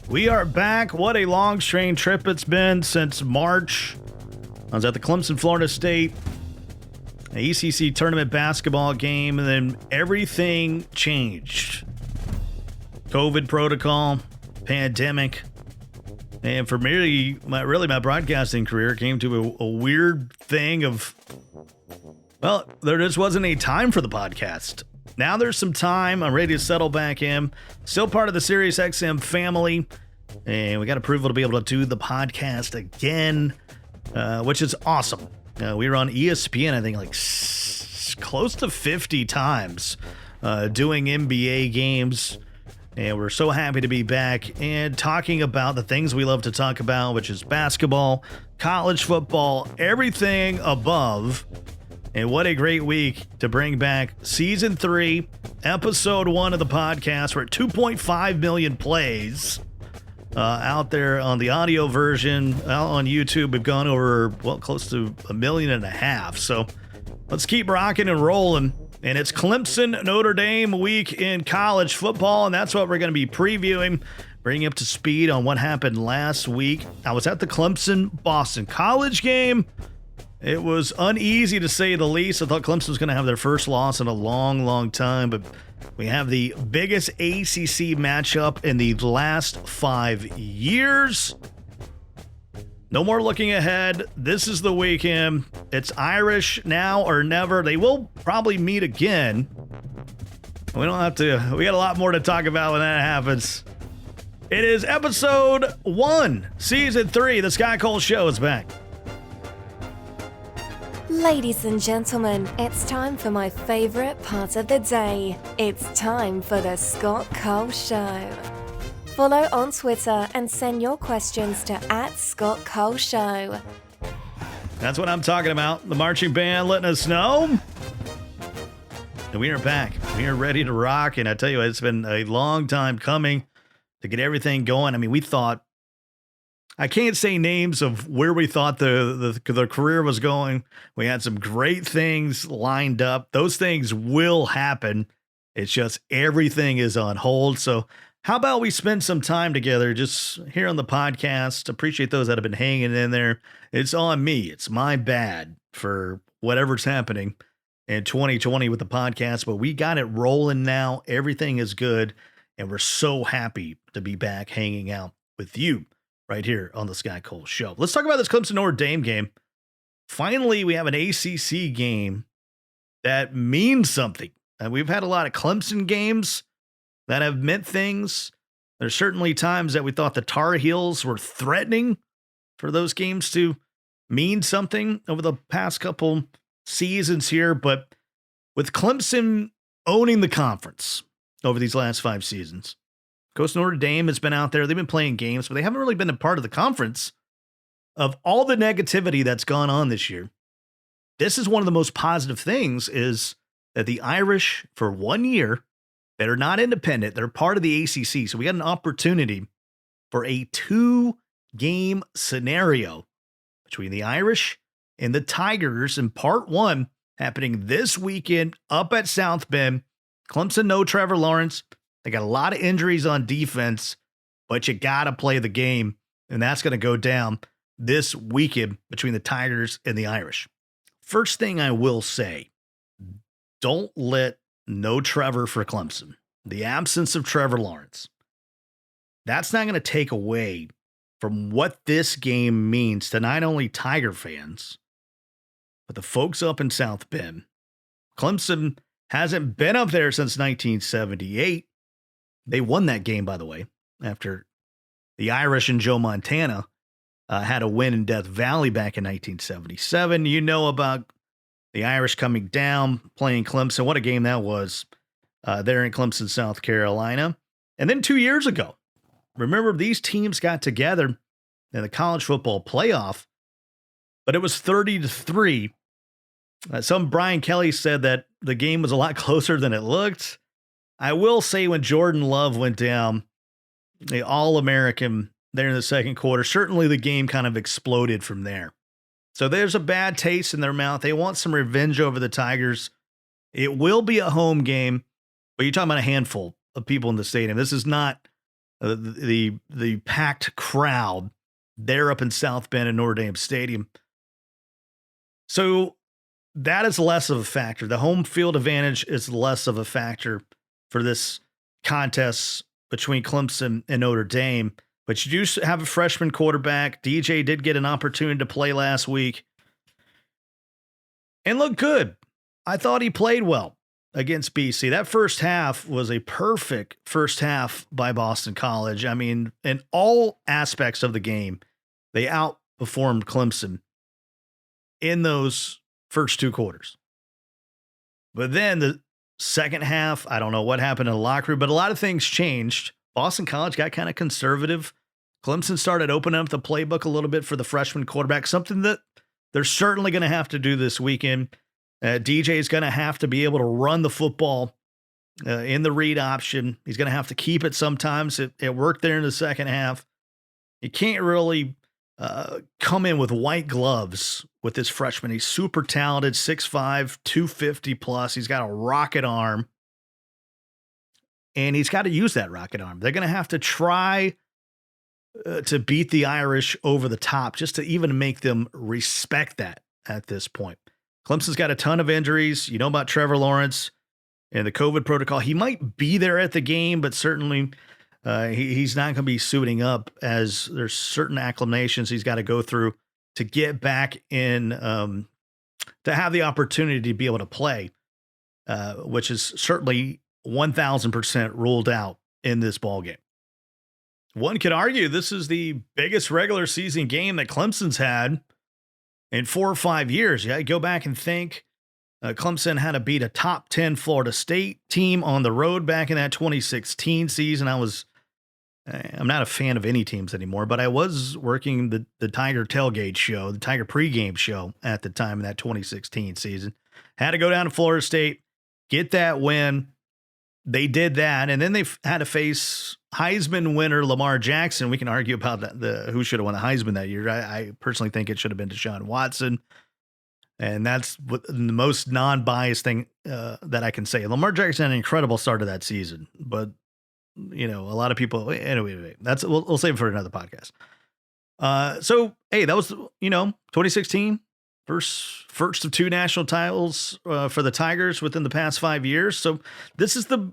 We are back. What a long, strange trip it's been since March. I was at the Clemson, Florida State ACC tournament basketball game, and then everything changed. COVID protocol, pandemic, and for me, my broadcasting career came to a weird thing of, well, there just wasn't any time for the podcast. Now there's some time. I'm ready to settle back in. Still part of the SiriusXM family. And we got approval to be able to do the podcast again, which is awesome. We were on ESPN, I think, like close to 50 times doing NBA games. And we're so happy to be back and talking about the things we love to talk about, which is basketball, college football, everything above. And what a great week to bring back Season 3, Episode 1 of the podcast. We're at 2.5 million plays out there on the audio version. Out on YouTube, we've gone over, well, close to 1.5 million. So let's keep rocking and rolling. And it's Clemson Notre Dame week in college football, and that's what we're going to be previewing, bringing up to speed on what happened last week. I was at the Clemson-Boston College game. It was uneasy to say the least. I thought Clemson was going to have their first loss in a long, long time, but we have the biggest ACC matchup in the last 5 years. No more looking ahead. This is the weekend. It's Irish now or never. They will probably meet again. We don't have to. We got a lot more to talk about when that happens. It is Episode 1, Season 3. The Sky Cole Show is back. Ladies and gentlemen, it's time for my favorite part of the day. It's time for the Scott Cole Show. Follow on Twitter and send your questions to @ScottColeShow. That's what I'm talking about. The marching band letting us know. And we are back. We are ready to rock. And I tell you, it's been a long time coming to get everything going. I mean, we thought, I can't say names of where we thought the career was going. We had some great things lined up. Those things will happen. It's just everything is on hold. So how about we spend some time together just here on the podcast? Appreciate those that have been hanging in there. It's on me. It's my bad for whatever's happening in 2020 with the podcast, but we got it rolling now. Everything is good, and we're so happy to be back hanging out with you right here on the Sky Cole Show. Let's talk about this Clemson Notre Dame game. Finally, we have an ACC game that means something. We've had a lot of Clemson games that have meant things. There's certainly times that we thought the Tar Heels were threatening for those games to mean something over the past couple seasons here. But with Clemson owning the conference over these last 5 seasons, Coach Notre Dame has been out there. They've been playing games, but they haven't really been a part of the conference. Of all the negativity that's gone on this year, this is one of the most positive things is that the Irish, for 1 year, that are not independent, they're part of the ACC. So we got an opportunity for a 2-game scenario between the Irish and the Tigers in part 1 happening this weekend up at South Bend. Clemson, no Trevor Lawrence. They got a lot of injuries on defense, but you got to play the game, and that's going to go down this weekend between the Tigers and the Irish. First thing I will say, don't let no Trevor for Clemson, the absence of Trevor Lawrence, that's not going to take away from what this game means to not only Tiger fans, but the folks up in South Bend. Clemson hasn't been up there since 1978. They won that game, by the way, after the Irish and Joe Montana had a win in Death Valley back in 1977. You know about the Irish coming down, playing Clemson. What a game that was there in Clemson, South Carolina. And then 2 years ago, remember these teams got together in the college football playoff, but it was 30-3. Some Brian Kelly said that the game was a lot closer than it looked. I will say when Jordan Love went down, the All-American there in the second quarter, certainly the game kind of exploded from there. So there's a bad taste in their mouth. They want some revenge over the Tigers. It will be a home game, but you're talking about a handful of people in the stadium. This is not the packed crowd there up in South Bend and Notre Dame Stadium. So that is less of a factor. The home field advantage is less of a factor for this contest between Clemson and Notre Dame. But you do have a freshman quarterback. DJ did get an opportunity to play last week and looked good. I thought he played well against BC. That first half was a perfect first half by Boston College. I mean, in all aspects of the game, they outperformed Clemson in those first two quarters. But then the second half, I don't know what happened in the locker room, but a lot of things changed. Boston College got kind of conservative. Clemson started opening up the playbook a little bit for the freshman quarterback, something that they're certainly going to have to do this weekend. DJ is going to have to be able to run the football in the read option. He's going to have to keep it sometimes. It worked there in the second half. You can't really come in with white gloves with this freshman. He's super talented, 6'5", 250 plus. He's got a rocket arm. And he's got to use that rocket arm. They're going to have to try to beat the Irish over the top just to even make them respect that at this point. Clemson's got a ton of injuries. You know about Trevor Lawrence and the COVID protocol. He might be there at the game, but certainly he's not going to be suiting up, as there's certain acclimations he's got to go through to get back in, to have the opportunity to be able to play, which is certainly 1,000% ruled out in this ballgame. One could argue this is the biggest regular season game that Clemson's had in 4 or 5 years. Yeah, go back and think. Clemson had to beat a top 10 Florida State team on the road back in that 2016 season. I'm not a fan of any teams anymore, but I was working the Tiger tailgate show, the Tiger pregame show at the time in that 2016 season. Had to go down to Florida State, get that win. They did that, and then they had to face Heisman winner Lamar Jackson. We can argue about who should have won the Heisman that year. I personally think it should have been Deshaun Watson, and that's the most non-biased thing that I can say. Lamar Jackson had an incredible start of that season, but a lot of people. Anyway, we'll save it for another podcast. So hey, that was 2016. First of 2 national titles for the Tigers within the past 5 years. So this is the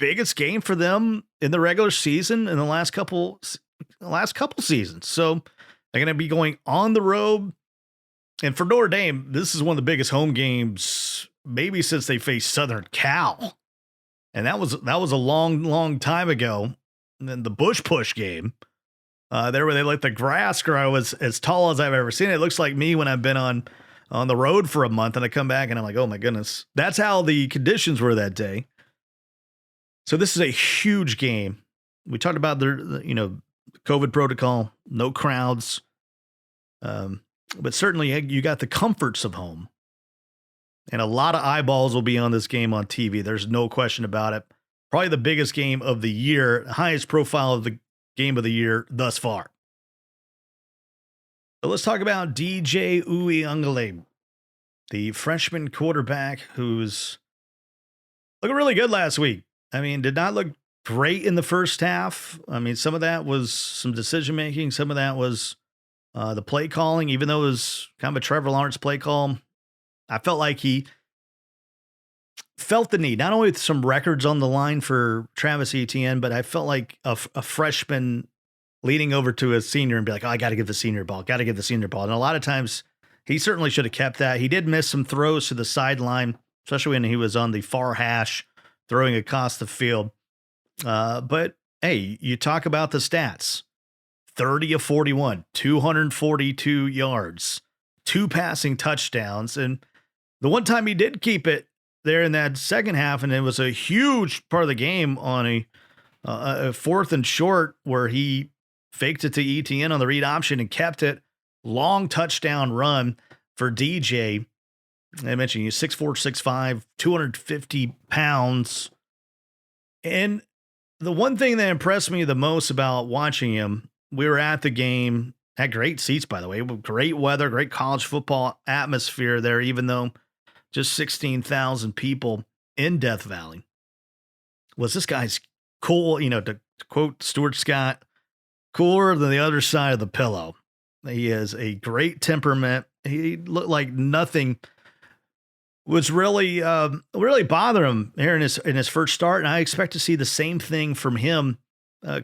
biggest game for them in the regular season in the last couple seasons. So they're going to be going on the road. And for Notre Dame, this is one of the biggest home games maybe since they faced Southern Cal. And that was a long time ago. And then the Bush Push game. There where they let the grass grow as tall as I've ever seen it. It looks like me when I've been on the road for a month and I come back and I'm like, oh my goodness. That's how the conditions were that day. So this is a huge game. We talked about the COVID protocol, no crowds. But certainly you got the comforts of home. And a lot of eyeballs will be on this game on TV. There's no question about it. Probably the biggest game of the year, highest profile of the game of the year thus far. So let's talk about DJ Uiagalelei, the freshman quarterback who's looking really good last week. I mean, did not look great in the first half. I mean, some of that was some decision making. Some of that was the play calling, even though it was kind of a Trevor Lawrence play call. I felt like he felt the need, not only with some records on the line for Travis Etienne, but I felt like a freshman leading over to a senior and be like, oh, I got to give the senior ball, And a lot of times he certainly should have kept that. He did miss some throws to the sideline, especially when he was on the far hash throwing across the field. But hey, you talk about the stats, 30 of 41, 242 yards, 2 passing touchdowns. And the one time he did keep it there in that second half, and it was a huge part of the game on a 4th and short where he faked it to ETN on the read option and kept it. Long touchdown run for DJ. I mentioned he's 6'4", 6'5", 250 pounds. And the one thing that impressed me the most about watching him, we were at the game, had great seats, by the way, great weather, great college football atmosphere there, even though just 16,000 people in Death Valley, was this guy's cool, to To quote Stuart Scott, cooler than the other side of the pillow. He has a great temperament. He looked like nothing was really bothering him here in his first start, and I expect to see the same thing from him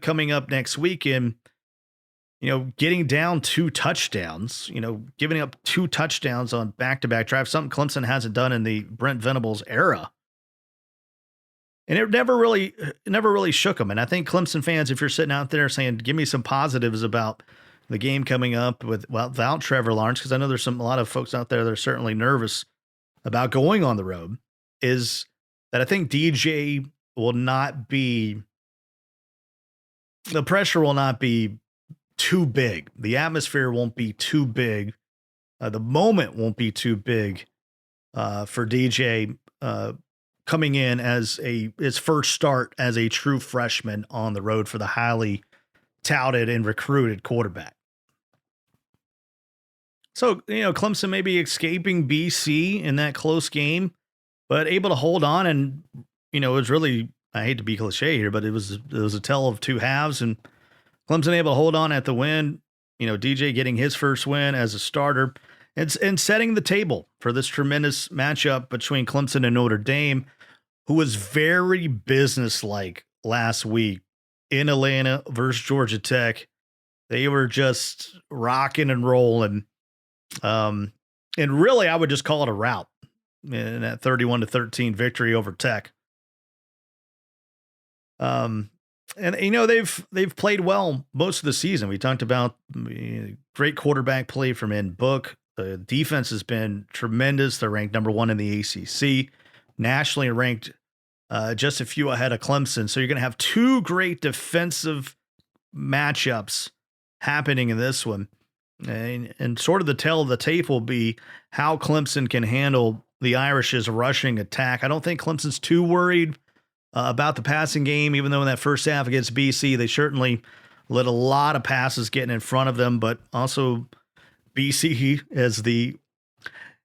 coming up next week. And getting down 2 touchdowns, giving up 2 touchdowns on back-to-back drives, something Clemson hasn't done in the Brent Venables era. And it never really shook him. And I think Clemson fans, if you're sitting out there saying, give me some positives about the game coming up without Trevor Lawrence, because I know there's a lot of folks out there that are certainly nervous about going on the road, is that I think DJ will not be, the pressure will not be too big. The atmosphere won't be too big. The moment won't be too big for DJ coming in as his first start as a true freshman on the road for the highly touted and recruited quarterback. So, Clemson may be escaping BC in that close game, but able to hold on. And, it was really, I hate to be cliche here, but it was a tale of 2 halves, and Clemson able to hold on at the win, DJ getting his first win as a starter and setting the table for this tremendous matchup between Clemson and Notre Dame, who was very businesslike last week in Atlanta versus Georgia Tech. They were just rocking and rolling. And really, I would just call it a rout in that 31-13 victory over Tech. And they've played well most of the season. We talked about great quarterback play from in Book. The defense has been tremendous. They're ranked number 1 in the ACC, nationally ranked just a few ahead of Clemson. So you're going to have 2 great defensive matchups happening in this one. And sort of the tale of the tape will be how Clemson can handle the Irish's rushing attack. I don't think Clemson's too worried about the passing game, even though in that first half against BC, they certainly let a lot of passes get in front of them. But also BC as they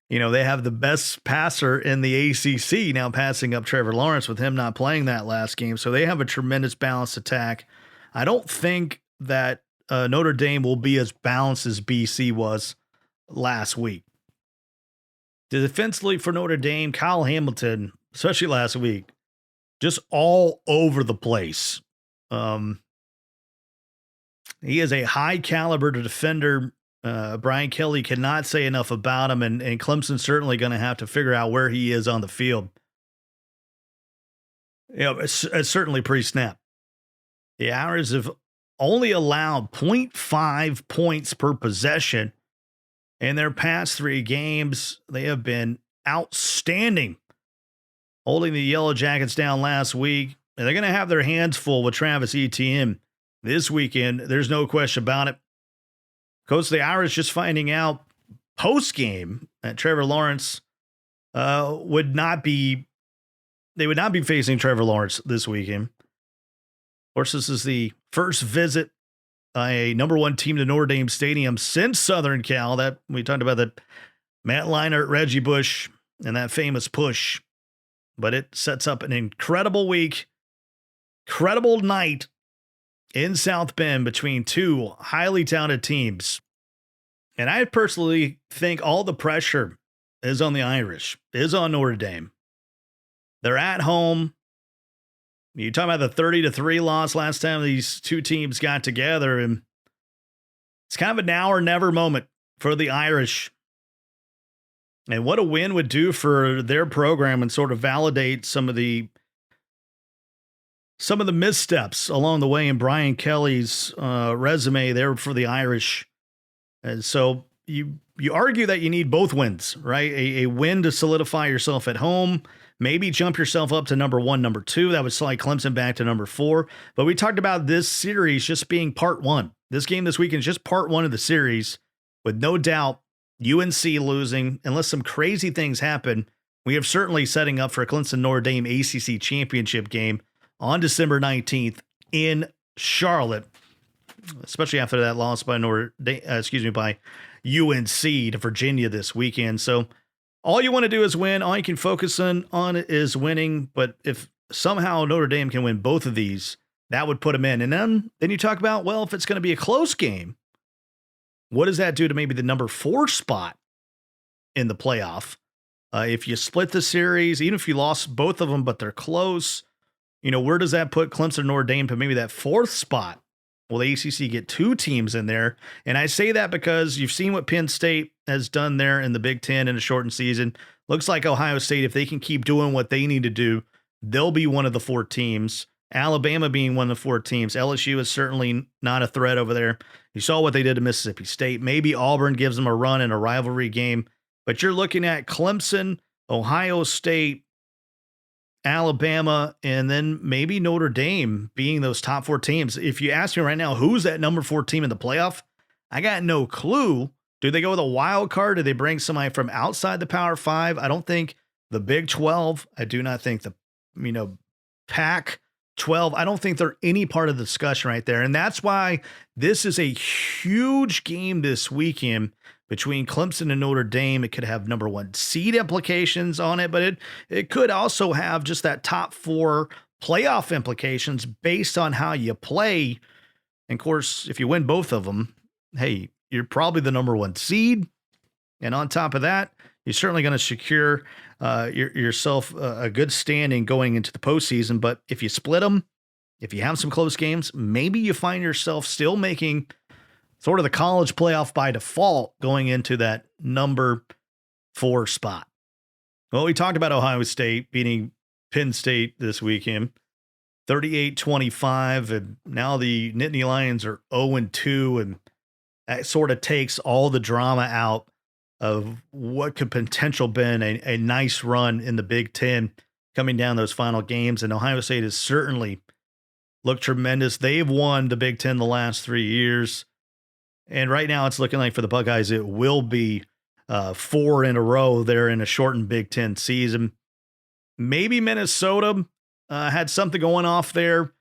have the best passer in the ACC now, passing up Trevor Lawrence with him not playing that last game. So they have a tremendous balanced attack. I don't think that Notre Dame will be as balanced as BC was last week. Defensively for Notre Dame, Kyle Hamilton, especially last week, just all over the place. He is a high caliber defender. Brian Kelly cannot say enough about him, and Clemson's certainly going to have to figure out where he is on the field. It's certainly pre-snap. The Irish have only allowed 0.5 points per possession in their past 3 games. They have been outstanding, holding the Yellow Jackets down last week. And they're going to have their hands full with Travis Etienne this weekend. There's no question about it. Coach, the Irish just finding out post-game that Trevor Lawrence would not be facing Trevor Lawrence this weekend. Of course, this is the first visit by a number 1 team to Notre Dame Stadium since Southern Cal. That we talked about that Matt Leinart, Reggie Bush, and that famous push. But it sets up an incredible week, incredible night in South Bend between 2 highly talented teams. And I personally think all the pressure is on the Irish, is on Notre Dame. They're at home. You talk about the 30-3 loss last time these 2 teams got together, and it's kind of a now or never moment for the Irish. And what a win would do for their program and sort of validate some of the missteps along the way in Brian Kelly's resume there for the Irish. And so you argue that you need both wins, right? A win to solidify yourself at home, maybe jump yourself up to number 1, number 2. That would slide Clemson back to number 4. But we talked about this series just being part 1. This game this weekend is just part 1 of the series, with no doubt UNC losing. Unless some crazy things happen, we have certainly setting up for a Clemson Notre Dame ACC championship game on December 19th in Charlotte, especially after that loss by by UNC to Virginia this weekend. So all you want to do is win. All you can focus on is winning. But if somehow Notre Dame can win both of these, that would put them in. And then you talk about, well, if it's going to be a close game, what does that do to maybe the number 4 spot in the playoff? If you split the series, even if you lost both of them, but they're close, where does that put Clemson and Notre Dame to maybe that 4th spot? Will the ACC get 2 teams in there? And I say that because you've seen what Penn State has done there in the Big Ten in a shortened season. Looks like Ohio State, if they can keep doing what they need to do, they'll be one of the 4 teams. Alabama being one of the 4 teams. LSU is certainly not a threat over there. You saw what they did to Mississippi State. Maybe Auburn gives them a run in a rivalry game. But you're looking at Clemson, Ohio State, Alabama, and then maybe Notre Dame being those top 4 teams. If you ask me right now, who's that number 4 team in the playoff? I got no clue. Do they go with a wild card? Do they bring somebody from outside the Power 5? I don't think the Big 12. I do not think the, Pac 12. I don't think they're any part of the discussion right there. And that's why this is a huge game this weekend between Clemson and Notre Dame. It could have number 1 seed implications on it, but it could also have just that top 4 playoff implications based on how you play. And of course, if you win both of them, hey, you're probably the number 1 seed. And on top of that, you're certainly going to secure yourself a good standing going into the postseason. But if you split them, if you have some close games, maybe you find yourself still making sort of the college playoff by default going into that number 4 spot. Well, we talked about Ohio State beating Penn State this weekend, 38-25, and now the Nittany Lions are 0-2, and that sort of takes all the drama out of what could potential been a nice run in the Big Ten coming down those final games. And Ohio State has certainly looked tremendous. They've won the Big Ten the last 3 years. And right now it's looking like for the Buckeyes, it will be 4 in a row there in a shortened Big Ten season. Maybe Minnesota had something going off there.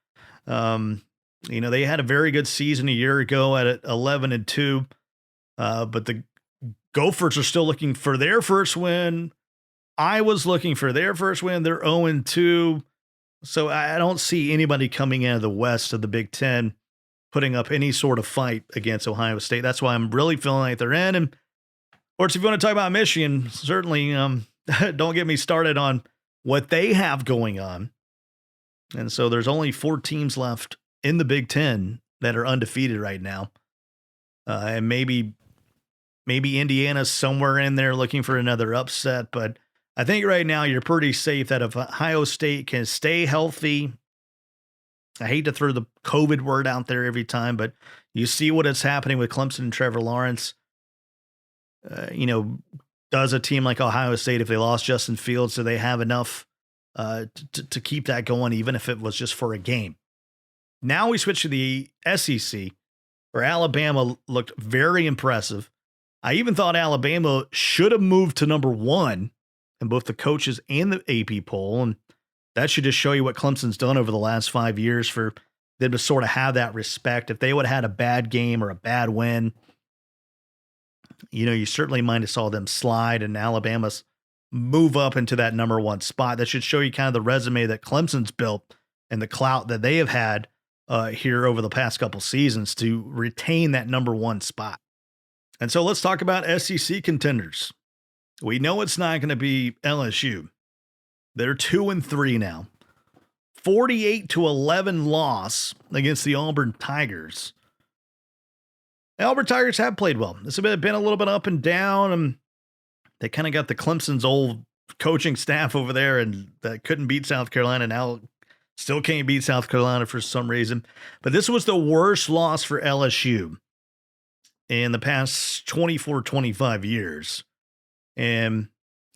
They had a very good season a year ago at 11-2. But the Gophers are still looking for their first win. Iowa's looking for their first win. They're 0-2. So I don't see anybody coming out of the West of the Big Ten putting up any sort of fight against Ohio State. That's why I'm really feeling like they're in. And, of course, if you want to talk about Michigan, certainly don't get me started on what they have going on. And so there's only 4 teams left in the Big Ten that are undefeated right now. And maybe Indiana's somewhere in there looking for another upset. But I think right now you're pretty safe that if Ohio State can stay healthy, I hate to throw the COVID word out there every time, but you see what is happening with Clemson and Trevor Lawrence. Does a team like Ohio State, if they lost Justin Fields, do they have enough to keep that going, even if it was just for a game? Now we switch to the SEC, where Alabama looked very impressive. I even thought Alabama should have moved to number 1 in both the coaches and the AP poll. And that should just show you what Clemson's done over the last 5 years for them to sort of have that respect. If they would have had a bad game or a bad win, you certainly might have saw them slide and Alabama's move up into that number 1 spot. That should show you kind of the resume that Clemson's built and the clout that they have had here over the past couple seasons to retain that number 1 spot. And so let's talk about SEC contenders. We know it's not going to be LSU. They're 2-3 now. 48-11 loss against the Auburn Tigers. The Auburn Tigers have played well. It's been a little bit up and down, and they kind of got the Clemson's old coaching staff over there, and that couldn't beat South Carolina. Now still can't beat South Carolina for some reason. But this was the worst loss for LSU in the past 24, 25 years. And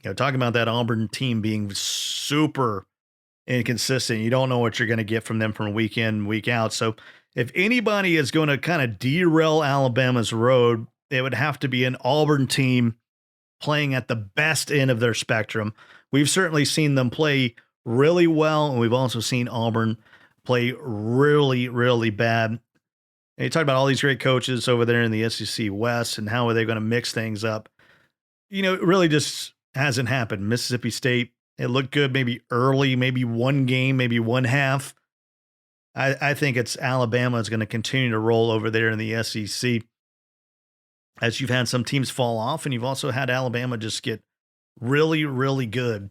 talking about that Auburn team being super inconsistent, you don't know what you're going to get from them from week in, week out. So if anybody is going to kind of derail Alabama's road, it would have to be an Auburn team playing at the best end of their spectrum. We've certainly seen them play really well, and we've also seen Auburn play really, really bad. And you talk about all these great coaches over there in the SEC West and how are they going to mix things up. It really just hasn't happened. Mississippi State, it looked good maybe early, maybe one game, maybe one half. I think it's Alabama is going to continue to roll over there in the SEC, as you've had some teams fall off, and you've also had Alabama just get really, really good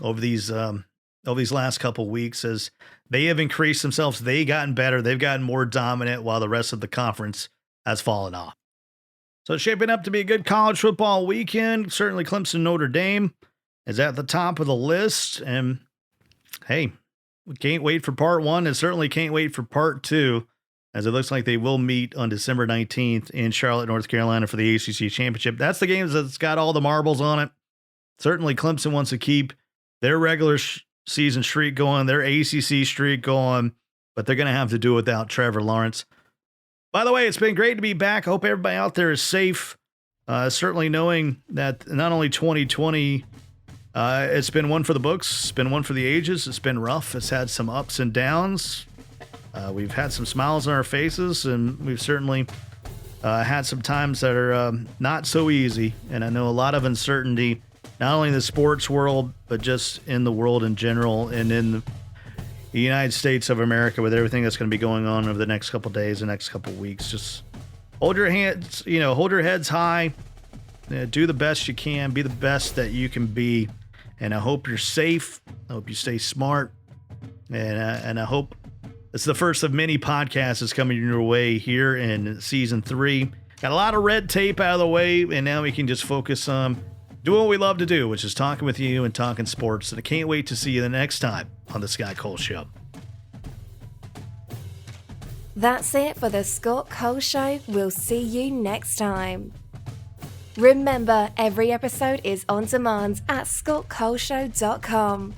over these last couple weeks as they have increased themselves. They've gotten better. They've gotten more dominant while the rest of the conference has fallen off. So it's shaping up to be a good college football weekend. Certainly Clemson Notre Dame is at the top of the list. And hey, we can't wait for part one and certainly can't wait for part two, as it looks like they will meet on December 19th in Charlotte, North Carolina for the ACC Championship. That's the game that's got all the marbles on it. Certainly Clemson wants to keep their regular season streak going, their ACC streak going, but they're going to have to do it without Trevor Lawrence. By the way, it's been great to be back. I hope everybody out there is safe. Certainly knowing that not only 2020, it's been one for the books, it's been one for the ages. It's been rough. It's had some ups and downs. We've had some smiles on our faces, and we've certainly had some times that are not so easy. And I know a lot of uncertainty, not only in the sports world, but just in the world in general and in the United States of America with everything that's going to be going on over the next couple days, the next couple weeks. Just hold your heads high, do the best you can, be the best that you can be. And I hope you're safe. I hope you stay smart. And I hope it's the first of many podcasts that's coming your way here in season 3. Got a lot of red tape out of the way, and now we can just focus on doing what we love to do, which is talking with you and talking sports. And I can't wait to see you the next time on the Scott Cole Show. That's it for the Scott Cole Show. We'll see you next time. Remember, every episode is on demand at scottcoleshow.com.